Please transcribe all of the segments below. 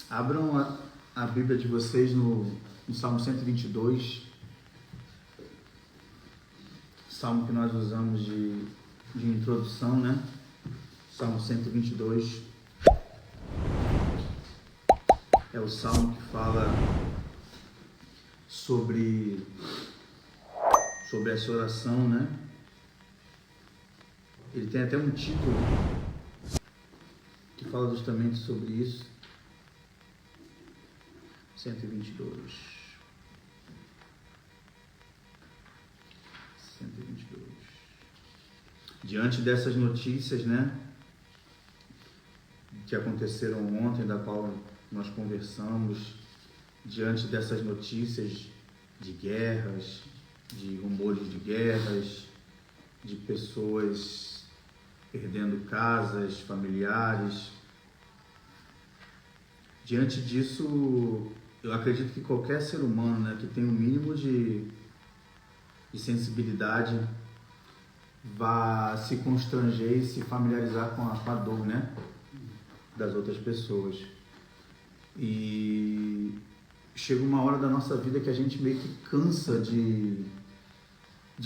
Abram a Bíblia de vocês no Salmo 122, salmo que nós usamos de introdução, né? Salmo 122 é o salmo que fala sobre essa oração, né? Ele tem até um título que fala justamente sobre isso. 122. Diante dessas notícias, né, que aconteceram ontem, da qual nós conversamos, diante dessas notícias de guerras, de rumores de guerras, de pessoas perdendo casas, familiares, diante disso, eu acredito que qualquer ser humano, né, que tem um mínimo de sensibilidade vai se constranger e se familiarizar com a dor, né, das outras pessoas. E chega uma hora da nossa vida que a gente meio que cansa de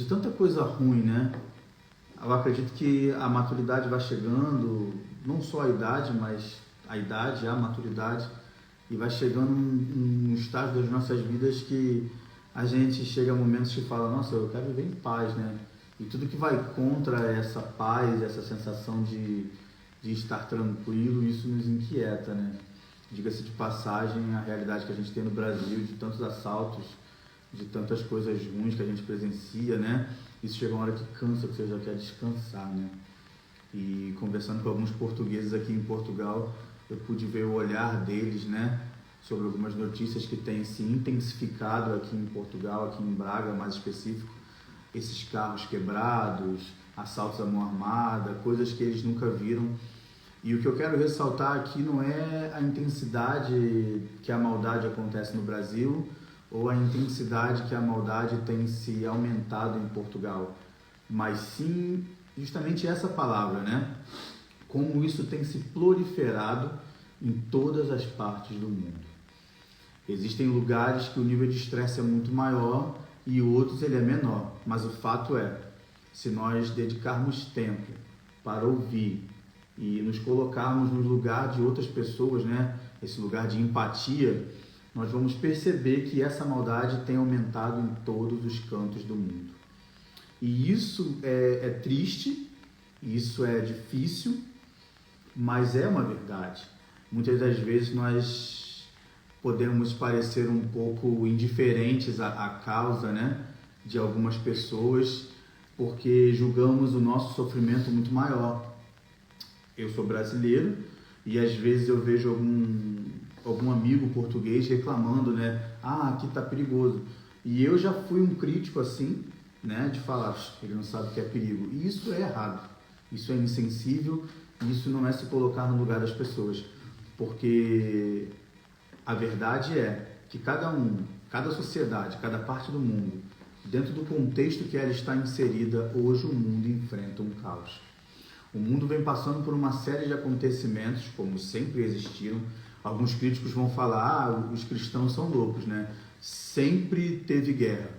tanta coisa ruim, né? Eu acredito que a maturidade vai chegando, não só a idade, mas a idade, a maturidade, e vai chegando um estágio das nossas vidas que a gente chega a momentos que fala, nossa, eu quero viver em paz, né? E tudo que vai contra essa paz, essa sensação de estar tranquilo, isso nos inquieta, né? Diga-se de passagem, a realidade que a gente tem no Brasil, de tantos assaltos, de tantas coisas ruins que a gente presencia, né? Isso chega uma hora que cansa, que você já quer descansar, né? E conversando com alguns portugueses aqui em Portugal, eu pude ver o olhar deles, né, sobre algumas notícias que têm se intensificado aqui em Portugal, aqui em Braga, mais específico, esses carros quebrados, assaltos à mão armada, coisas que eles nunca viram. E o que eu quero ressaltar aqui não é a intensidade que a maldade acontece no Brasil ou a intensidade que a maldade tem se aumentado em Portugal, mas sim justamente essa palavra, né? Como isso tem se proliferado em todas as partes do mundo. Existem lugares que o nível de estresse é muito maior e outros ele é menor, mas o fato é, se nós dedicarmos tempo para ouvir e nos colocarmos no lugar de outras pessoas, né? Esse lugar de empatia, nós vamos perceber que essa maldade tem aumentado em todos os cantos do mundo. E isso é triste, isso é difícil, mas é uma verdade. Muitas das vezes nós podemos parecer um pouco indiferentes à causa, né, de algumas pessoas, porque julgamos o nosso sofrimento muito maior. Eu sou brasileiro e às vezes eu vejo algum amigo português reclamando, né, aqui tá perigoso. E eu já fui um crítico assim, né, de falar, ele não sabe o que é perigo. E isso é errado, isso é insensível. Isso não é se colocar no lugar das pessoas, porque a verdade é que cada sociedade, cada parte do mundo, dentro do contexto que ela está inserida, hoje o mundo enfrenta um caos. O mundo vem passando por uma série de acontecimentos, como sempre existiram. Alguns críticos vão falar, os cristãos são loucos, né? Sempre teve guerra.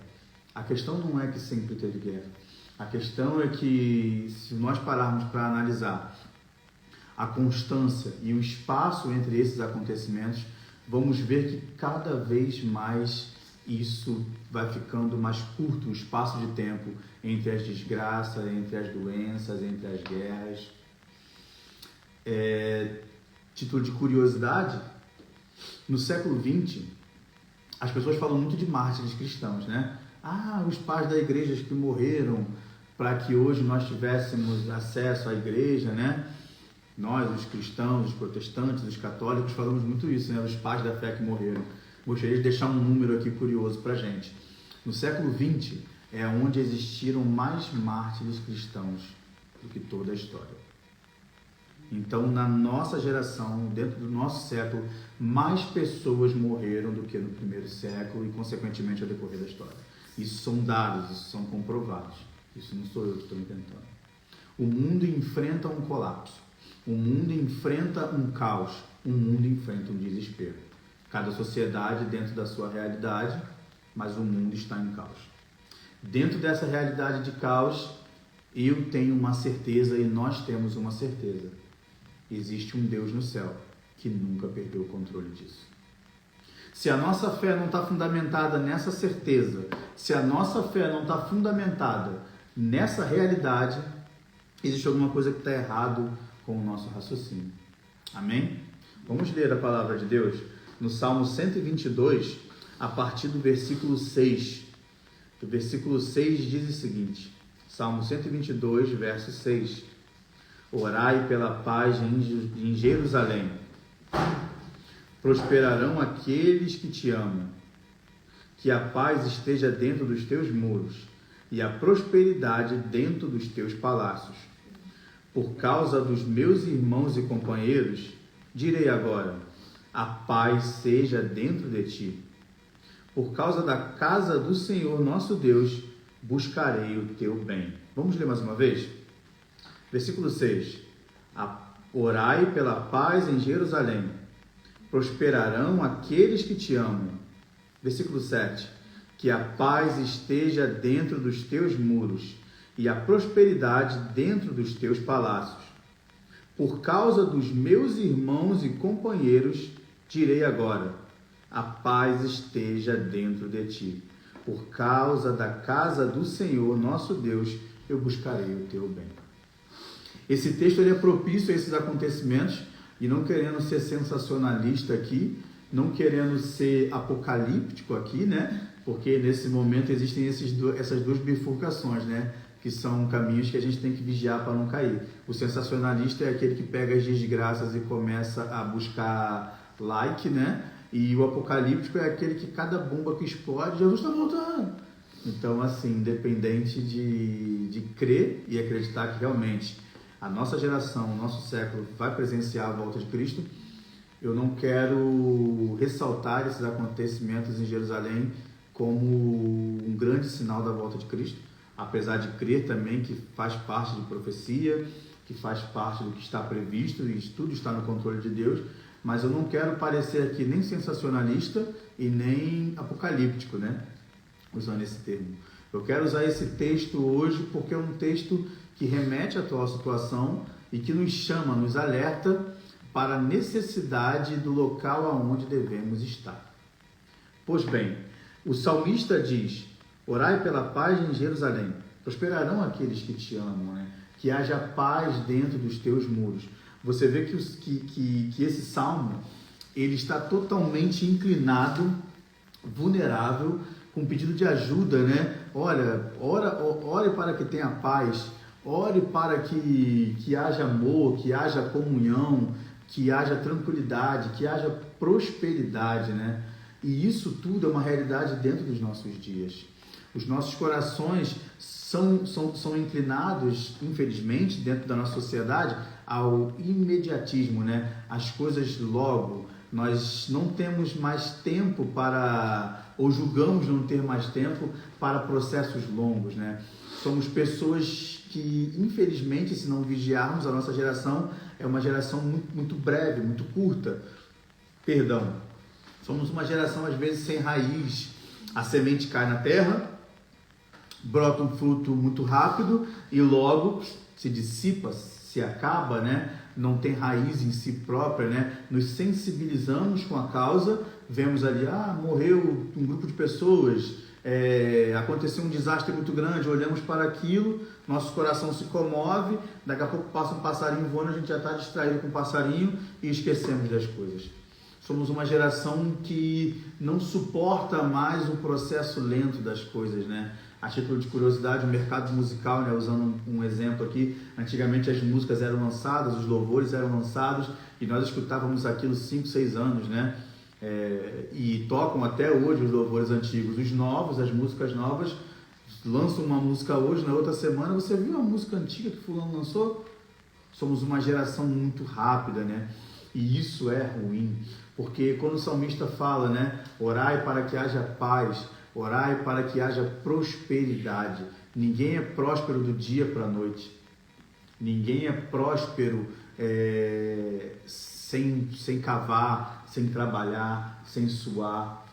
A questão não é que sempre teve guerra. A questão é que, se nós pararmos para analisar a constância e o espaço entre esses acontecimentos, vamos ver que cada vez mais isso vai ficando mais curto, o espaço de tempo entre as desgraças, entre as doenças, entre as guerras. Título de curiosidade, no século XX, as pessoas falam muito de mártires cristãos, né? Os pais da igreja que morreram para que hoje nós tivéssemos acesso à igreja, né? Nós, os cristãos, os protestantes, os católicos, falamos muito isso, né? Os pais da fé que morreram. Gostaria de deixar um número aqui curioso para a gente. No século XX é onde existiram mais mártires cristãos do que toda a história. Então, na nossa geração, dentro do nosso século, mais pessoas morreram do que no primeiro século e, consequentemente, ao decorrer da história. Isso são dados, isso são comprovados. Isso não sou eu que estou inventando. O mundo enfrenta um colapso. O mundo enfrenta um caos. O mundo enfrenta um desespero. Cada sociedade dentro da sua realidade, mas o mundo está em caos. Dentro dessa realidade de caos, eu tenho uma certeza e nós temos uma certeza. Existe um Deus no céu que nunca perdeu o controle disso. Se a nossa fé não está fundamentada nessa certeza, se a nossa fé não está fundamentada nessa realidade, existe alguma coisa que está errado com o nosso raciocínio. Amém? Vamos ler a palavra de Deus no Salmo 122, a partir do versículo 6. O versículo 6 diz o seguinte, Salmo 122, verso 6. Orai pela paz em Jerusalém. Prosperarão aqueles que te amam. Que a paz esteja dentro dos teus muros e a prosperidade dentro dos teus palácios. Por causa dos meus irmãos e companheiros, direi agora, a paz seja dentro de ti. Por causa da casa do Senhor nosso Deus, buscarei o teu bem. Vamos ler mais uma vez? Versículo 6. Orai pela paz em Jerusalém. Prosperarão aqueles que te amam. Versículo 7. Que a paz esteja dentro dos teus muros e a prosperidade dentro dos teus palácios. Por causa dos meus irmãos e companheiros, direi agora, a paz esteja dentro de ti. Por causa da casa do Senhor, nosso Deus, eu buscarei o teu bem. Esse texto ele é propício a esses acontecimentos, e não querendo ser sensacionalista aqui, não querendo ser apocalíptico aqui, né? Porque nesse momento existem essas duas bifurcações, né? Que são caminhos que a gente tem que vigiar para não cair. O sensacionalista é aquele que pega as desgraças e começa a buscar like, né? E o apocalíptico é aquele que cada bomba que explode, Jesus está voltando. Então, assim, independente de crer e acreditar que realmente a nossa geração, o nosso século vai presenciar a volta de Cristo, eu não quero ressaltar esses acontecimentos em Jerusalém como um grande sinal da volta de Cristo, apesar de crer também que faz parte de profecia, que faz parte do que está previsto e tudo está no controle de Deus, mas eu não quero parecer aqui nem sensacionalista e nem apocalíptico, né? Usando esse termo. Eu quero usar esse texto hoje porque é um texto que remete à atual situação e que nos chama, nos alerta para a necessidade do local aonde devemos estar. Pois bem, o salmista diz, orai pela paz em Jerusalém, prosperarão aqueles que te amam, né? Que haja paz dentro dos teus muros. Você vê que esse salmo ele está totalmente inclinado, vulnerável, com pedido de ajuda, né? Olha, ore para que tenha paz, ore para que haja amor, que haja comunhão, que haja tranquilidade, que haja prosperidade, né? E isso tudo é uma realidade dentro dos nossos dias. Os nossos corações são inclinados, infelizmente, dentro da nossa sociedade, ao imediatismo, né? As coisas logo. Nós não temos mais tempo ou julgamos não ter mais tempo para processos longos, né? Somos pessoas que, infelizmente, se não vigiarmos, a nossa geração é uma geração muito, muito breve, muito curta. Perdão. Somos uma geração, às vezes, sem raiz. A semente cai na terra, brota um fruto muito rápido e logo se dissipa, se acaba, né? Não tem raiz em si própria, né? Nos sensibilizamos com a causa, vemos ali, morreu um grupo de pessoas, aconteceu um desastre muito grande, olhamos para aquilo, nosso coração se comove, daqui a pouco passa um passarinho voando, a gente já está distraído com o passarinho e esquecemos das coisas. Somos uma geração que não suporta mais o processo lento das coisas, né? A título de curiosidade, o mercado musical, né? Usando um exemplo aqui, antigamente as músicas eram lançadas, os louvores eram lançados e nós escutávamos aquilo 5, 6 anos, né? E tocam até hoje os louvores antigos. Os novos, as músicas novas, lançam uma música hoje, na outra semana, você viu a música antiga que fulano lançou? Somos uma geração muito rápida, né? E isso é ruim, porque quando o salmista fala, né? Orai para que haja paz, Orai para que haja prosperidade. Ninguém é próspero do dia para a noite. Ninguém é próspero sem cavar, sem trabalhar, sem suar,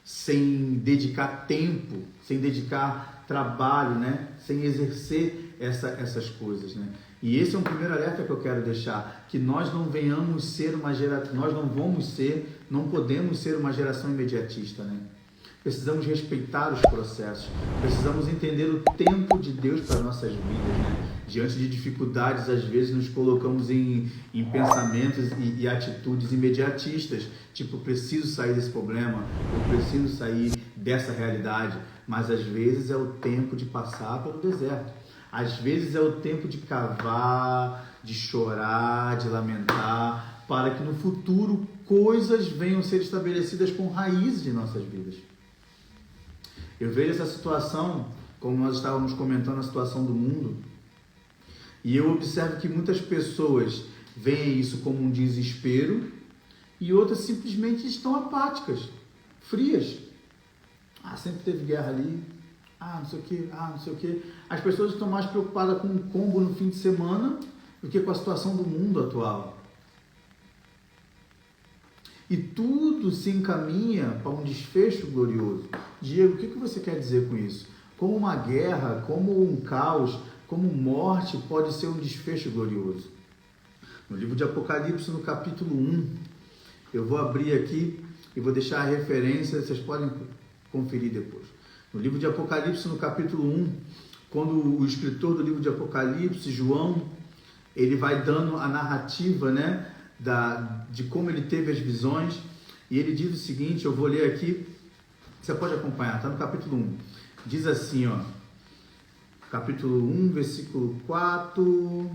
sem dedicar tempo, sem dedicar trabalho, né? Sem exercer essas coisas, né? E esse é um primeiro alerta que eu quero deixar, que nós não venhamos ser uma geração, nós não podemos ser uma geração imediatista, né? Precisamos respeitar os processos, precisamos entender o tempo de Deus para nossas vidas, né? Diante de dificuldades, às vezes nos colocamos em pensamentos e atitudes imediatistas, tipo, preciso sair desse problema, eu preciso sair dessa realidade, mas às vezes é o tempo de passar pelo deserto, às vezes é o tempo de cavar, de chorar, de lamentar, para que no futuro coisas venham ser estabelecidas com raízes de nossas vidas. Eu vejo essa situação, como nós estávamos comentando a situação do mundo, e eu observo que muitas pessoas veem isso como um desespero e outras simplesmente estão apáticas, frias. Sempre teve guerra ali, não sei o que, não sei o que. As pessoas estão mais preocupadas com um combo no fim de semana do que com a situação do mundo atual. E tudo se encaminha para um desfecho glorioso. Diego, o que você quer dizer com isso? Como uma guerra, como um caos, como morte pode ser um desfecho glorioso? No livro de Apocalipse, no capítulo 1, eu vou abrir aqui e vou deixar a referência, vocês podem conferir depois. No livro de Apocalipse, no capítulo 1, quando o escritor do livro de Apocalipse, João, ele vai dando a narrativa, né, de como ele teve as visões, e ele diz o seguinte, eu vou ler aqui, você pode acompanhar, está no capítulo 1, diz assim, capítulo 1, versículo 4,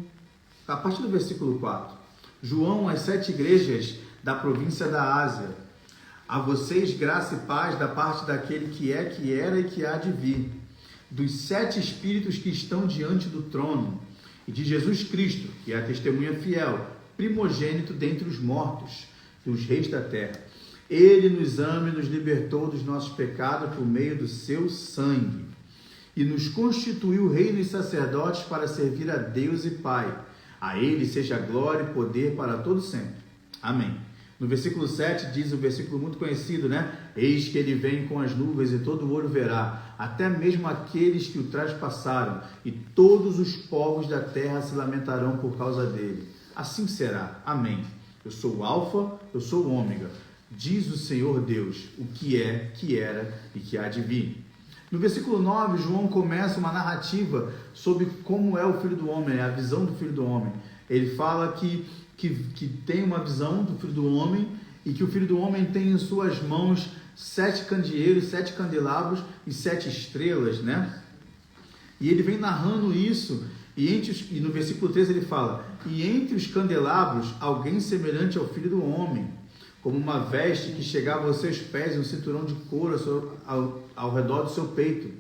a partir do versículo 4, João, às 7 igrejas da província da Ásia, a vocês graça e paz da parte daquele que é, que era e que há de vir, dos 7 espíritos que estão diante do trono, e de Jesus Cristo, que é a testemunha fiel, primogênito dentre os mortos, dos reis da terra. Ele nos ama e nos libertou dos nossos pecados por meio do seu sangue, e nos constituiu reino e sacerdotes para servir a Deus e Pai. A ele seja glória e poder para todo sempre. Amém. No versículo 7 diz um versículo muito conhecido, né? Eis que ele vem com as nuvens e todo olho verá, até mesmo aqueles que o traspassaram, e todos os povos da terra se lamentarão por causa dele. Assim será. Amém. Eu sou o Alfa, eu sou o Ômega, diz o Senhor Deus, o que é, que era e que há de vir. No versículo 9, João começa uma narrativa sobre como é o Filho do Homem, a visão do Filho do Homem. Ele fala que tem uma visão do Filho do Homem e que o Filho do Homem tem em suas mãos 7 candeeiros, 7 candelabros e 7 estrelas, né? E ele vem narrando isso, e no versículo 13 ele fala, e entre os candelabros, alguém semelhante ao Filho do Homem, como uma veste que chegava aos seus pés e um cinturão de couro ao redor do seu peito.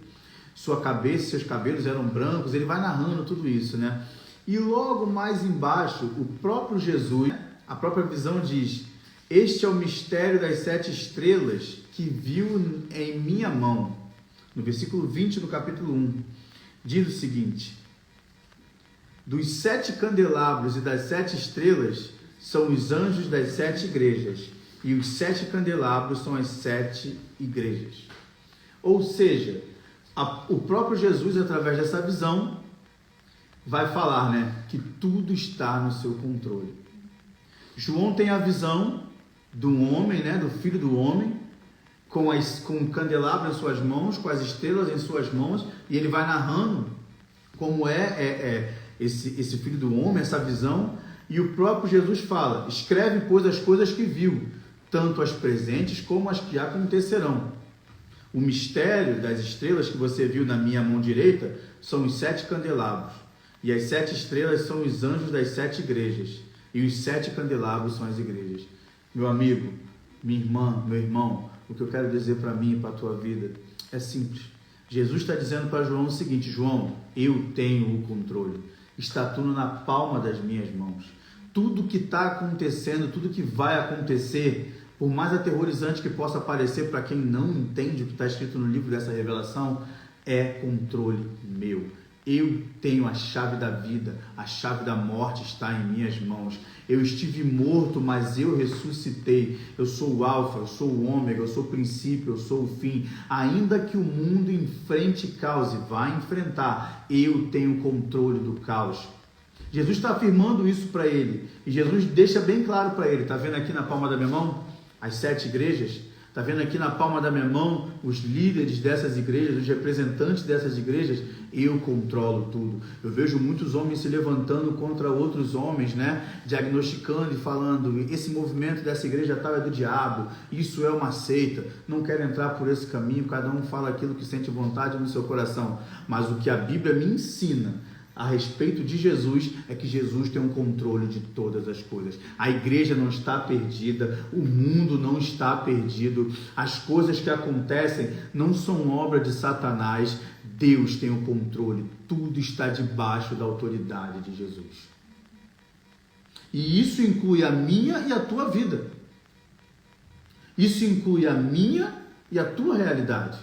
Sua cabeça e seus cabelos eram brancos. Ele vai narrando tudo isso, né? E logo mais embaixo, o próprio Jesus, a própria visão diz, este é o mistério das 7 estrelas que viu em minha mão. No versículo 20 do capítulo 1, diz o seguinte, dos 7 candelabros e das 7 estrelas são os anjos das 7 igrejas, e os 7 candelabros são as 7 igrejas. Ou seja, o próprio Jesus, através dessa visão, vai falar, né, que tudo está no seu controle. João tem a visão do homem, né, do Filho do Homem, com o candelabro em suas mãos, com as estrelas em suas mãos, e ele vai narrando como esse Filho do Homem, essa visão, e o próprio Jesus fala, escreve, pois, as coisas que viu, tanto as presentes como as que acontecerão. O mistério das estrelas que você viu na minha mão direita são os 7 candelabros, e as 7 estrelas são os anjos das 7 igrejas, e os 7 candelabros são as igrejas. Meu amigo, minha irmã, meu irmão, o que eu quero dizer para mim e para a tua vida é simples. Jesus está dizendo para João o seguinte, João, eu tenho o controle, está tudo na palma das minhas mãos. Tudo que está acontecendo, tudo que vai acontecer, por mais aterrorizante que possa parecer para quem não entende o que está escrito no livro dessa revelação, é controle meu. Eu tenho a chave da vida, a chave da morte está em minhas mãos. Eu estive morto, mas eu ressuscitei. Eu sou o alfa, eu sou o ômega, eu sou o princípio, eu sou o fim. Ainda que o mundo enfrente caos e vá enfrentar, eu tenho controle do caos. Jesus está afirmando isso para ele. E Jesus deixa bem claro para ele. Está vendo aqui na palma da minha mão as 7 igrejas? Está vendo aqui na palma da minha mão os líderes dessas igrejas, os representantes dessas igrejas? Eu controlo tudo. Eu vejo muitos homens se levantando contra outros homens, né? Diagnosticando e falando, esse movimento dessa igreja tal é do diabo, isso é uma seita. Não quero entrar por esse caminho, cada um fala aquilo que sente vontade no seu coração. Mas o que a Bíblia me ensina a respeito de Jesus é que Jesus tem um controle de todas as coisas. A igreja não está perdida, o mundo não está perdido, as coisas que acontecem não são obra de Satanás. Deus tem o controle, tudo está debaixo da autoridade de Jesus. E isso inclui a minha e a tua vida. Isso inclui a minha e a tua realidade.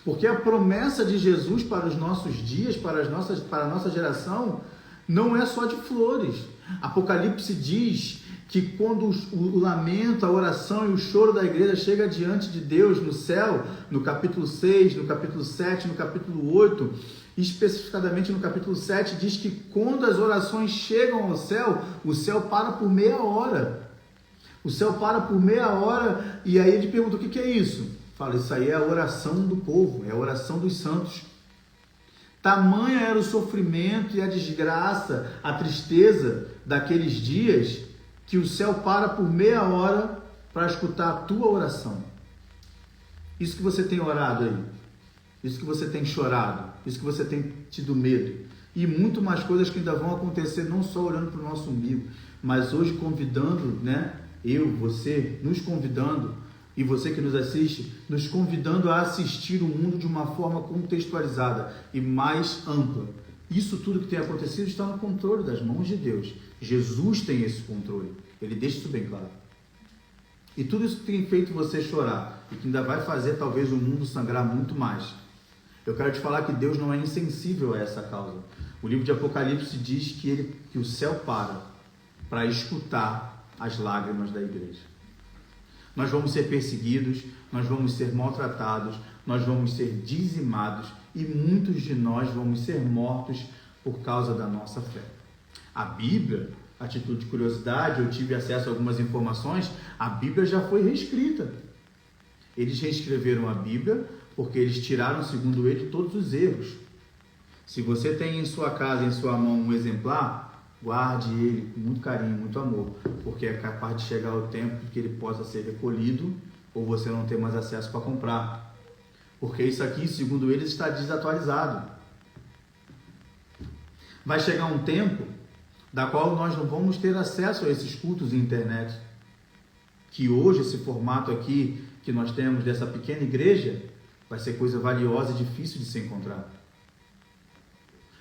Porque a promessa de Jesus para os nossos dias, para a nossa geração, não é só de flores. Apocalipse diz que quando o lamento, a oração e o choro da igreja chega diante de Deus no céu, no capítulo 6, no capítulo 7, no capítulo 8, especificadamente no capítulo 7, diz que quando as orações chegam ao céu, o céu para por meia hora. O céu para por meia hora e aí ele pergunta, o que é isso? Fala, isso aí é a oração do povo, é a oração dos santos. Tamanha era o sofrimento e a desgraça, a tristeza daqueles dias, que o céu para por meia hora para escutar a tua oração. Isso que você tem orado aí, isso que você tem chorado, isso que você tem tido medo, e muito mais coisas que ainda vão acontecer, não só olhando para o nosso umbigo, mas hoje convidando, né? Eu, você, nos convidando, e você que nos assiste, nos convidando a assistir o mundo de uma forma contextualizada e mais ampla. Isso tudo que tem acontecido está no controle das mãos de Deus. Jesus tem esse controle. Ele deixa isso bem claro. E tudo isso que tem feito você chorar e que ainda vai fazer talvez o mundo sangrar muito mais. Eu quero te falar que Deus não é insensível a essa causa. O livro de Apocalipse diz que o céu para escutar as lágrimas da igreja. Nós vamos ser perseguidos, nós vamos ser maltratados, nós vamos ser dizimados e muitos de nós vamos ser mortos por causa da nossa fé. A Bíblia, a título de curiosidade, eu tive acesso a algumas informações, a Bíblia já foi reescrita. Eles reescreveram a Bíblia porque eles tiraram, segundo ele, todos os erros. Se você tem em sua casa, em sua mão, um exemplar, guarde ele com muito carinho, muito amor, porque é capaz de chegar o tempo que ele possa ser recolhido ou você não ter mais acesso para comprar. Porque isso aqui, segundo eles, está desatualizado. Vai chegar um tempo da qual nós não vamos ter acesso a esses cultos na internet. Que hoje, esse formato aqui que nós temos dessa pequena igreja, vai ser coisa valiosa e difícil de se encontrar.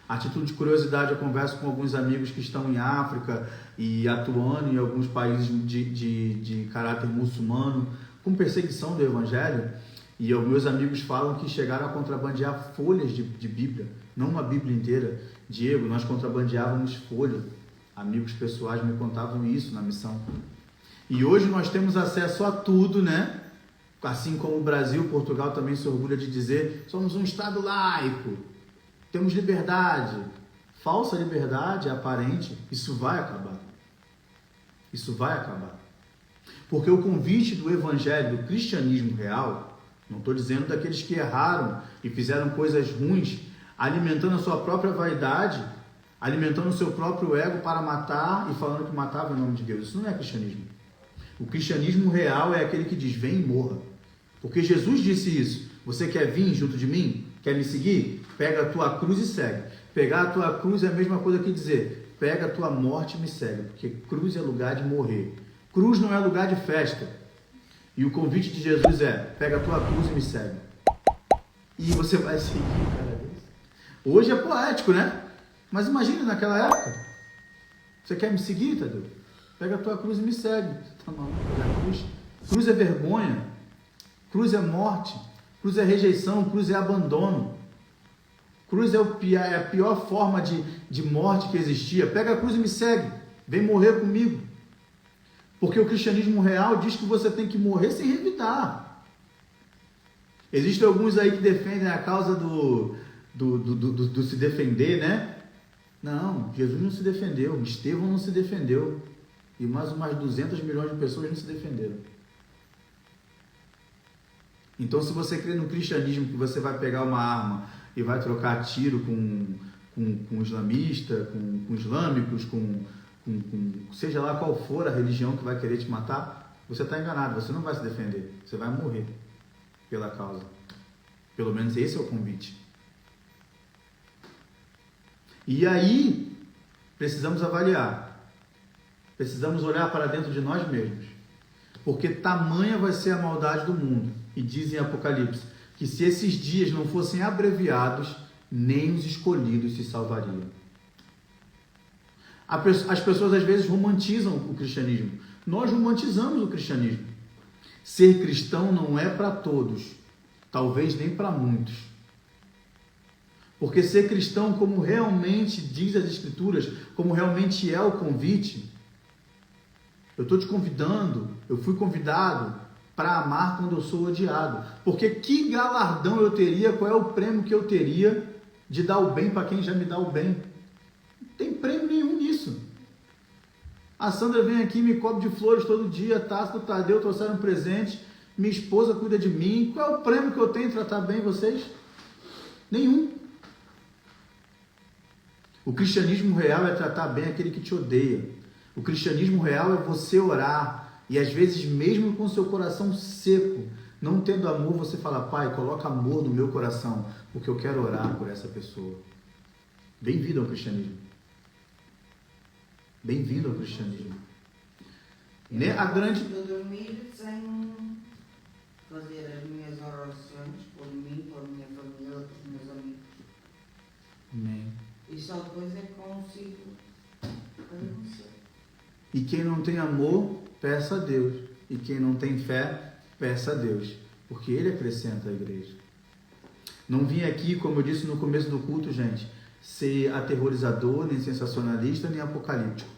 A título de curiosidade, eu converso com alguns amigos que estão em África e atuando em alguns países de caráter muçulmano, com perseguição do Evangelho, e os meus amigos falam que chegaram a contrabandear folhas de Bíblia, não uma Bíblia inteira. Diego, nós contrabandeávamos folha. Amigos pessoais me contavam isso na missão. E hoje nós temos acesso a tudo, né? Assim como o Brasil, Portugal também se orgulha de dizer, somos um Estado laico. Temos liberdade, falsa liberdade aparente, isso vai acabar. Isso vai acabar. Porque o convite do evangelho, do cristianismo real, não estou dizendo daqueles que erraram e fizeram coisas ruins, alimentando a sua própria vaidade, alimentando o seu próprio ego para matar e falando que matava em nome de Deus. Isso não é cristianismo. O cristianismo real é aquele que diz, vem e morra. Porque Jesus disse isso. Você quer vir junto de mim? Quer me seguir? Pega a tua cruz e segue. Pegar a tua cruz é a mesma coisa que dizer, pega a tua morte e me segue. Porque cruz é lugar de morrer. Cruz não é lugar de festa. E o convite de Jesus é, pega a tua cruz e me segue. E você vai seguir um cara desse. Hoje é poético, né? Mas imagine naquela época. Você quer me seguir, Tadeu? Pega a tua cruz e me segue. Você tá maluco? Cruz é vergonha, cruz é morte, cruz é rejeição, cruz é abandono. Cruz é a pior forma de morte que existia. Pega a cruz e me segue. Vem morrer comigo. Porque o cristianismo real diz que você tem que morrer sem revidar. Existem alguns aí que defendem a causa do se defender, né? Não, Jesus não se defendeu. Estevão não se defendeu. E mais umas 200 milhões de pessoas não se defenderam. Então, se você crê no cristianismo que você vai pegar uma arma e vai trocar tiro com islamista, com islâmicos, seja lá qual for a religião que vai querer te matar, você está enganado, você não vai se defender, você vai morrer pela causa. Pelo menos esse é o convite. E aí, precisamos avaliar, precisamos olhar para dentro de nós mesmos, porque tamanha vai ser a maldade do mundo. E diz em Apocalipse que se esses dias não fossem abreviados, nem os escolhidos se salvariam. As pessoas às vezes romantizam o cristianismo. Nós romantizamos o cristianismo. Ser cristão não é para todos, talvez nem para muitos. Porque ser cristão, como realmente diz as Escrituras, como realmente é o convite, eu estou te convidando, eu fui convidado para amar quando eu sou odiado. Porque que galardão eu teria, qual é o prêmio que eu teria de dar o bem para quem já me dá o bem? Não tem prêmio nenhum nisso. A Sandra vem aqui e me cobre de flores todo dia, Tássio, Tadeu trouxeram um presente, minha esposa cuida de mim. Qual é o prêmio que eu tenho de tratar bem vocês? Nenhum. O cristianismo real é tratar bem aquele que te odeia. O cristianismo real é você orar. E às vezes, mesmo com seu coração seco, não tendo amor, você fala: Pai, coloca amor no meu coração, porque eu quero orar por essa pessoa. Bem-vindo ao cristianismo. Bem-vindo ao cristianismo. A grande... Eu dormir sem fazer as minhas orações por mim, por minha família, por meus amigos. Amém. E só depois é que consigo agradecer. E quem não tem amor, peça a Deus. E quem não tem fé, peça a Deus. Porque Ele acrescenta a igreja. Não vim aqui, como eu disse no começo do culto, gente, ser aterrorizador, nem sensacionalista, nem apocalíptico.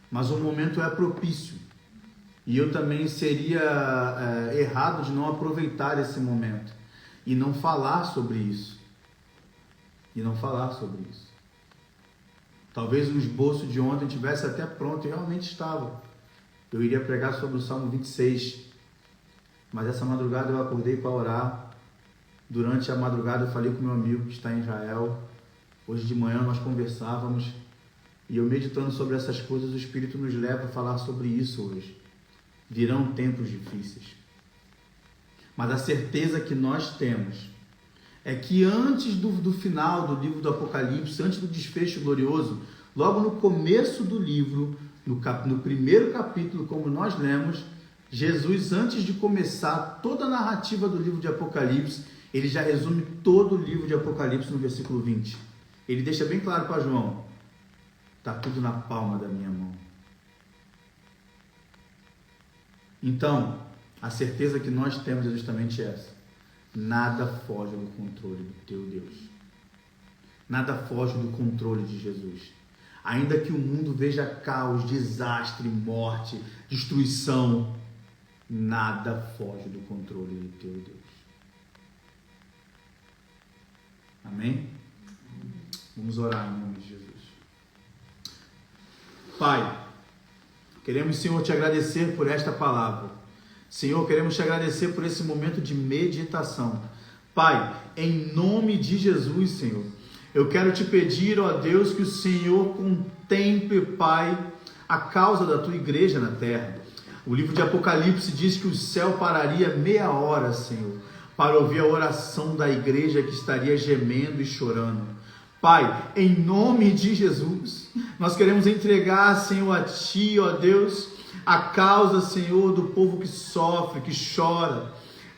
Mas o momento é propício. E eu também seria errado de não aproveitar esse momento. E não falar sobre isso. Talvez o esboço de ontem tivesse até pronto, e realmente estava. Eu iria pregar sobre o Salmo 26. Mas essa madrugada eu acordei para orar. Durante a madrugada eu falei com meu amigo que está em Israel. Hoje de manhã nós conversávamos. E eu meditando sobre essas coisas, o Espírito nos leva a falar sobre isso hoje. Virão tempos difíceis. Mas a certeza que nós temos é que antes do final do livro do Apocalipse, antes do desfecho glorioso, logo no começo do livro, no primeiro capítulo, como nós lemos, Jesus, antes de começar toda a narrativa do livro de Apocalipse, ele já resume todo o livro de Apocalipse no versículo 20. Ele deixa bem claro para João: está tudo na palma da minha mão. Então, a certeza que nós temos é justamente essa. Nada foge do controle do teu Deus. Nada foge do controle de Jesus. Ainda que o mundo veja caos, desastre, morte, destruição, nada foge do controle do teu Deus. Amém? Vamos orar em nome de Jesus. Pai, queremos, Senhor, te agradecer por esta palavra. Senhor, queremos te agradecer por esse momento de meditação. Pai, em nome de Jesus, Senhor, eu quero te pedir, ó Deus, que o Senhor contemple, Pai, a causa da tua igreja na terra. O livro de Apocalipse diz que o céu pararia meia hora, Senhor, para ouvir a oração da igreja que estaria gemendo e chorando. Pai, em nome de Jesus, nós queremos entregar, Senhor, a Ti, ó Deus, a causa, Senhor, do povo que sofre, que chora.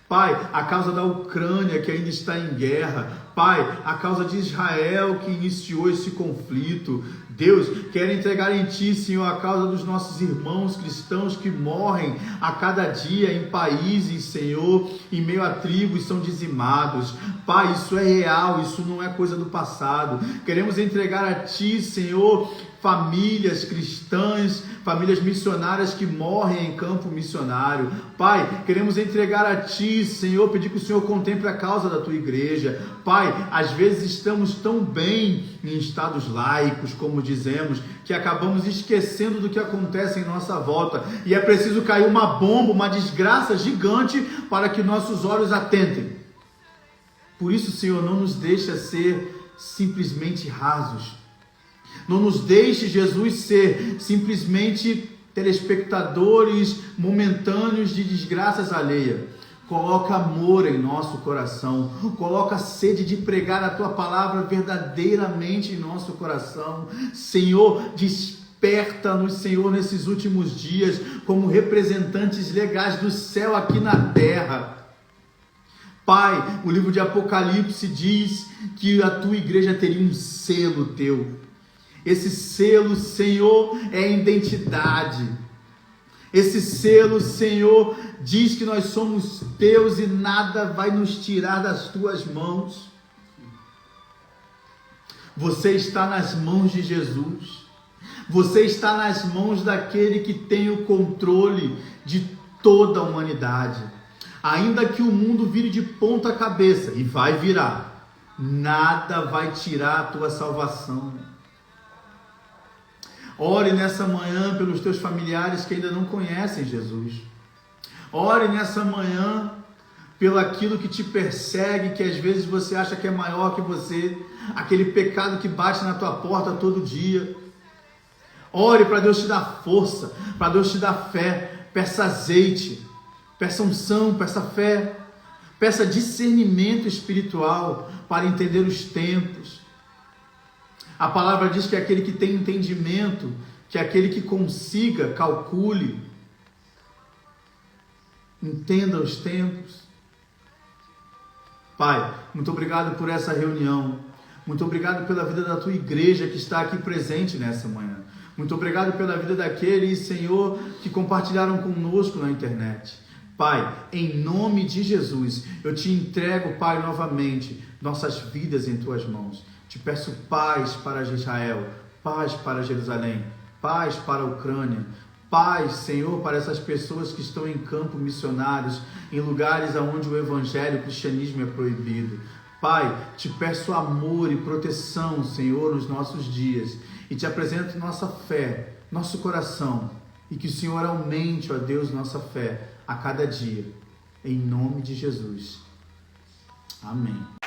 Pai, a causa da Ucrânia, que ainda está em guerra. Pai, a causa de Israel que iniciou esse conflito. Deus, quero entregar em Ti, Senhor, a causa dos nossos irmãos cristãos que morrem a cada dia em países, Senhor, em meio a tribos, são dizimados. Pai, isso é real, isso não é coisa do passado. Queremos entregar a Ti, Senhor, famílias cristãs, famílias missionárias que morrem em campo missionário. Pai, queremos entregar a Ti, Senhor, pedir que o Senhor contemple a causa da Tua igreja. Pai, às vezes estamos tão bem em estados laicos, como dizemos, que acabamos esquecendo do que acontece em nossa volta. E é preciso cair uma bomba, uma desgraça gigante para que nossos olhos atentem. Por isso, Senhor, não nos deixa ser simplesmente rasos. Não nos deixe, Jesus, ser simplesmente telespectadores momentâneos de desgraças alheias. Coloca amor em nosso coração. Coloca sede de pregar a Tua palavra verdadeiramente em nosso coração. Senhor, desperta-nos, Senhor, nesses últimos dias como representantes legais do céu aqui na terra. Pai, o livro de Apocalipse diz que a Tua igreja teria um selo Teu. Esse selo, Senhor, é a identidade. Esse selo, Senhor, diz que nós somos Teus e nada vai nos tirar das Tuas mãos. Você está nas mãos de Jesus. Você está nas mãos daquele que tem o controle de toda a humanidade. Ainda que o mundo vire de ponta cabeça, e vai virar, nada vai tirar a tua salvação. Ore nessa manhã pelos teus familiares que ainda não conhecem Jesus. Ore nessa manhã pelo aquilo que te persegue, que às vezes você acha que é maior que você, aquele pecado que bate na tua porta todo dia. Ore para Deus te dar força, para Deus te dar fé. Peça azeite, peça unção, peça fé, peça discernimento espiritual para entender os tempos. A palavra diz que é aquele que tem entendimento, que é aquele que consiga, calcule, entenda os tempos. Pai, muito obrigado por essa reunião. Muito obrigado pela vida da tua igreja que está aqui presente nessa manhã. Muito obrigado pela vida daqueles, Senhor, que compartilharam conosco na internet. Pai, em nome de Jesus, eu te entrego, Pai, novamente, nossas vidas em tuas mãos. Te peço paz para Israel, paz para Jerusalém, paz para a Ucrânia, paz, Senhor, para essas pessoas que estão em campo missionários, em lugares onde o evangelho, o cristianismo é proibido. Pai, te peço amor e proteção, Senhor, nos nossos dias, e te apresento nossa fé, nosso coração, e que o Senhor aumente, ó Deus, nossa fé a cada dia, em nome de Jesus. Amém.